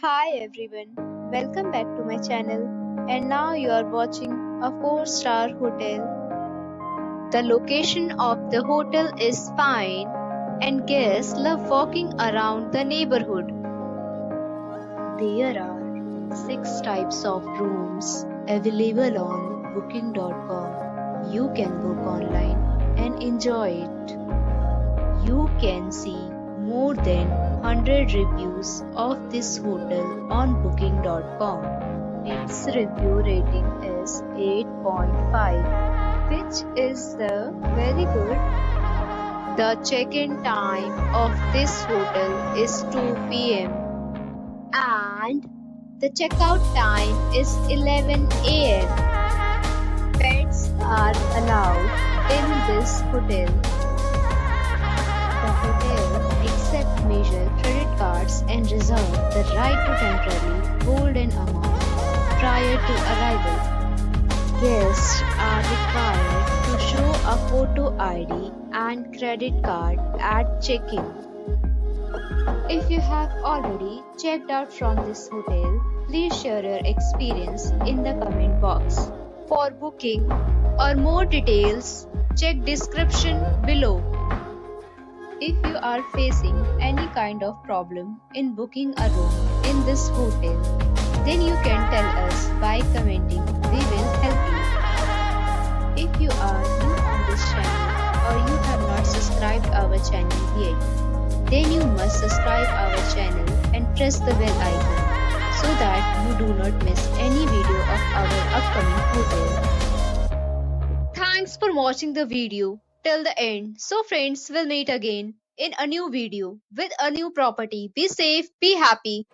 Hi everyone, welcome back to my channel. And now you are watching a 4-star hotel. The location of the hotel is fine and guests love walking around the neighborhood. There are 6 types of rooms available on booking.com. You can book online and enjoy it. You can see more than 100 reviews of this hotel on booking.com. Its review rating is 8.5, which is very good. The check-in time of this hotel is 2 p.m. and the checkout time is 11 a.m. Pets are allowed in this hotel. The hotel accepts major credit cards and reserves the right to temporarily hold an amount prior to arrival. Guests are required to show a photo ID and credit card at check-in. If you have already checked out from this hotel, please share your experience in the comment box. For booking or more details, check description below. If you are facing any kind of problem in booking a room in this hotel, then you can tell us by commenting. We will help you. If you are new on this channel or you have not subscribed our channel yet, then you must subscribe our channel and press the bell icon so that you do not miss any video of our upcoming hotel. Thanks for watching the video till the end. So friends, will meet again in a new video with a new property. Be safe, be happy.